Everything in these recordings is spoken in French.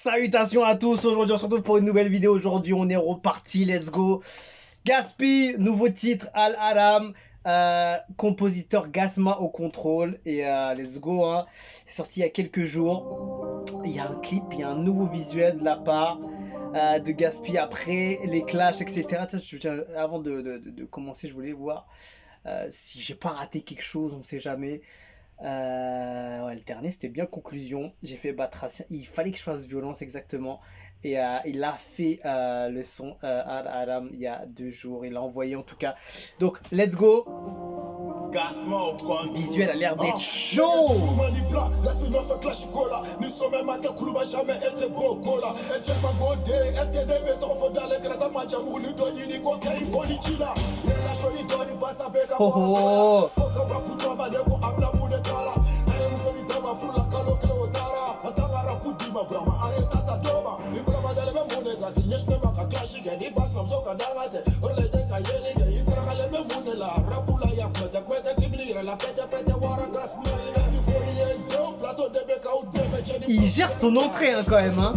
Salutations à tous, aujourd'hui on se retrouve pour une nouvelle vidéo. Aujourd'hui on est reparti, let's go. Gaspi, nouveau titre, Al-Haram, compositeur Gasma au contrôle. Et let's go, hein. C'est sorti il y a quelques jours. Il y a un clip, il y a un nouveau visuel de la part de Gaspi après les clashs, etc. Avant de commencer, je voulais voir si j'ai pas raté quelque chose, on sait jamais. Ouais, le dernier c'était bien conclusion. J'ai fait Batracien. Il fallait que je fasse violence exactement. Et il a fait le son à Adam il y a 2 jours. Il l'a envoyé en tout cas. Donc, let's go. Le visuel a l'air d'être chaud. Oh oh. Il gère son entrée hein, quand même hein.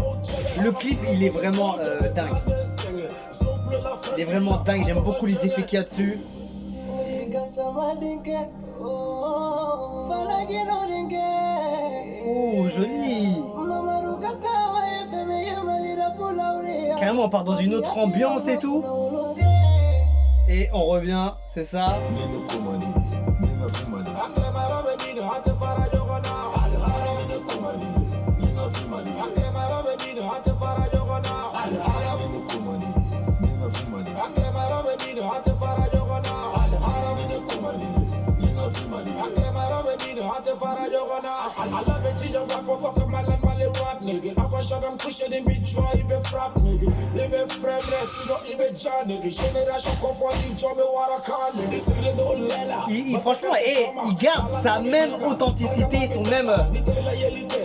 Le clip il est vraiment dingue. Il est vraiment dingue, j'aime beaucoup les effets qu'il y a dessus. Oh joli. Carrément on part dans une autre ambiance et tout. Et on revient, c'est ça. Franchement, il garde sa même authenticité,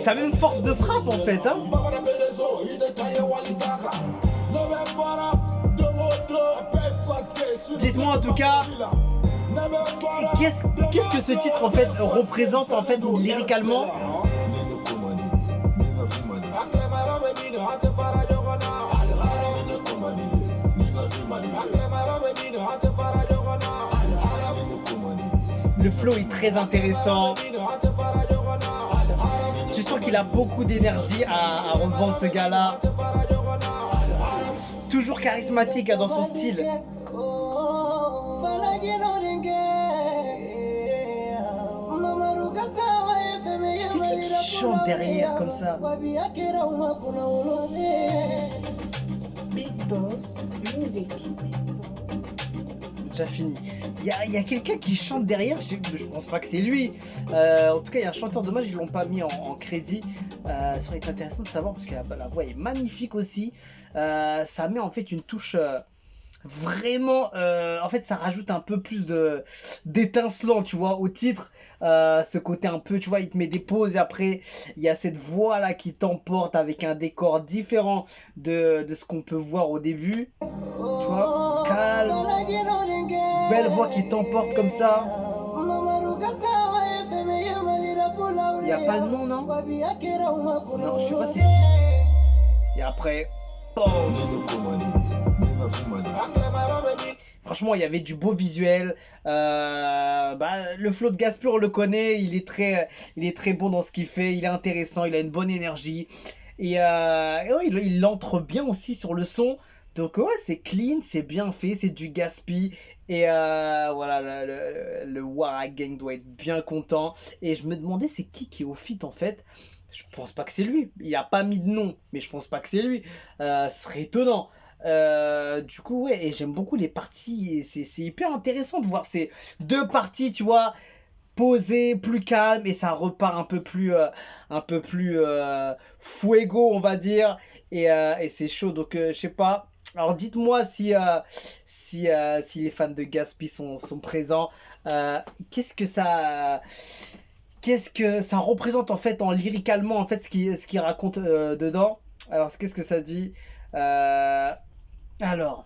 sa même force de frappe en fait. Hein. Dites-moi en tout cas, qu'est-ce que ce titre en fait représente en fait lyricalement? Le flow est très intéressant. Je suis sûr qu'il a beaucoup d'énergie à revendre ce gars-là. Toujours charismatique dans son style. C'est qui chante derrière comme ça. Big Boss Music. Déjà fini. Il y a quelqu'un qui chante derrière, je pense pas que c'est lui. En tout cas, il y a un chanteur, dommage, ils l'ont pas mis en crédit. Ça aurait été intéressant de savoir parce que la voix est magnifique aussi. Ça met en fait une touche vraiment. En fait, ça rajoute un peu plus d'étincelant, tu vois, au titre. Ce côté un peu, tu vois, il te met des pauses et après, il y a cette voix là qui t'emporte avec un décor différent de ce qu'on peut voir au début. Tu vois, calme. Belle voix qui t'emporte comme ça. Il n'y a pas le nom, non? Non, je sais pas si. Et après, boum. Franchement, il y avait du beau visuel. Le flow de Gaspi, on le connaît. Il est très bon dans ce qu'il fait. Il est intéressant. Il a une bonne énergie. Et ouais, il entre bien aussi sur le son. Donc ouais, c'est clean, c'est bien fait, c'est du Gaspi. Et voilà, le Wara Gang doit être bien content. Et je me demandais c'est qui est au feat en fait. Je pense pas que c'est lui. Il a pas mis de nom, mais je pense pas que c'est lui. Ce serait étonnant. Du coup ouais, et j'aime beaucoup les parties. C'est hyper intéressant de voir ces deux parties, tu vois, posées, plus calmes, et ça repart un peu plus fuego, on va dire. Et c'est chaud. Donc je sais pas. Alors dites-moi si les fans de Gaspi sont présents. Qu'est-ce que ça représente en fait en lyricalement en fait ce qu'il raconte dedans. Alors qu'est-ce que ça dit alors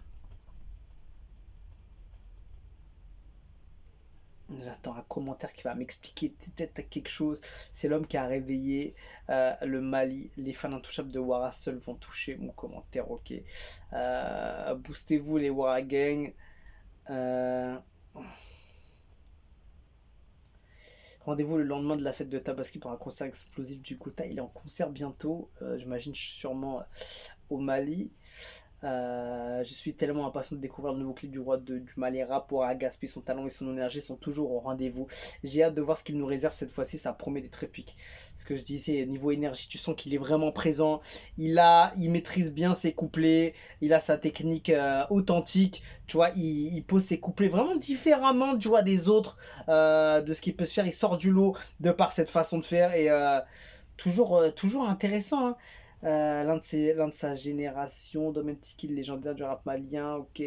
J'attends un commentaire qui va m'expliquer peut-être quelque chose. C'est l'homme qui a réveillé le Mali. Les fans intouchables de Wara seuls vont toucher mon commentaire. Ok. Boostez-vous les Wara Gang. Euh, Rendez-vous le lendemain de la fête de Tabaski pour un concert explosif du Kouta. Il est en concert bientôt. J'imagine sûrement au Mali. Je suis tellement impatient de découvrir le nouveau clip du roi du Mali rap pour Gaspé. Son talent et son énergie sont toujours au rendez-vous. J'ai hâte de voir ce qu'il nous réserve cette fois-ci. Ça promet d'être épique. Ce que je disais, niveau énergie, tu sens qu'il est vraiment présent. Il maîtrise bien ses couplets. Il a sa technique authentique. Tu vois, il pose ses couplets vraiment différemment, tu vois, des autres, de ce qu'il peut se faire. Il sort du lot de par cette façon de faire et toujours intéressant, hein. L'un de sa génération, Domaine Tikil, légendaire du rap malien, ok.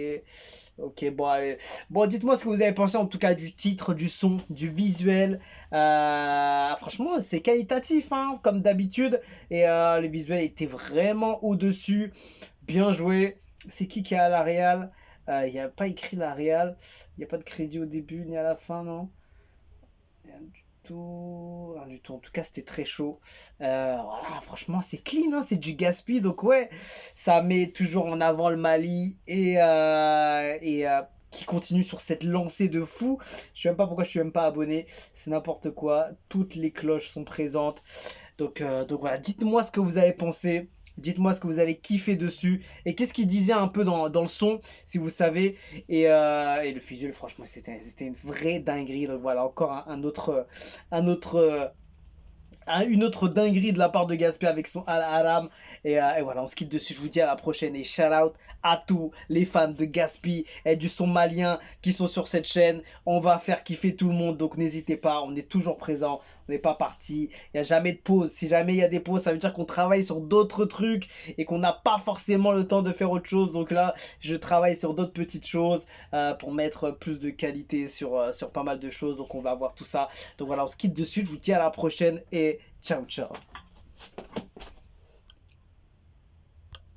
Ok, bon, allez. Bon, dites-moi ce que vous avez pensé en tout cas du titre, du son, du visuel. Franchement, c'est qualitatif, hein, comme d'habitude. Et le visuel était vraiment au-dessus. Bien joué. C'est qui est à la Real? Il n'y a pas écrit la Real. Il n'y a pas de crédit au début ni à la fin, non? Rien du tout, rien du tout. En tout cas, c'était très chaud. Voilà, franchement, c'est clean, hein, c'est du gaspille. Donc, ouais, ça met toujours en avant le Mali qui continue sur cette lancée de fou. Je sais même pas pourquoi je suis même pas abonné. C'est n'importe quoi. Toutes les cloches sont présentes. Donc voilà, dites-moi ce que vous avez pensé. Dites-moi ce que vous avez kiffé dessus. Et qu'est-ce qu'il disait un peu dans le son, si vous savez. Et le visuel, franchement, c'était une vraie dinguerie. Donc voilà, encore un autre, une autre dinguerie de la part de Gaspé avec son Al Aram. Et voilà, on se quitte dessus. Je vous dis à la prochaine. Et shout out à tous les fans de Gaspé et du son malien qui sont sur cette chaîne. On va faire kiffer tout le monde. Donc n'hésitez pas. On est toujours présent. On n'est pas parti. Il n'y a jamais de pause. Si jamais il y a des pauses, ça veut dire qu'on travaille sur d'autres trucs et qu'on n'a pas forcément le temps de faire autre chose. Donc là, je travaille sur d'autres petites choses pour mettre plus de qualité sur pas mal de choses. Donc on va voir tout ça. Donc voilà, on se quitte dessus. Je vous dis à la prochaine et ciao ciao.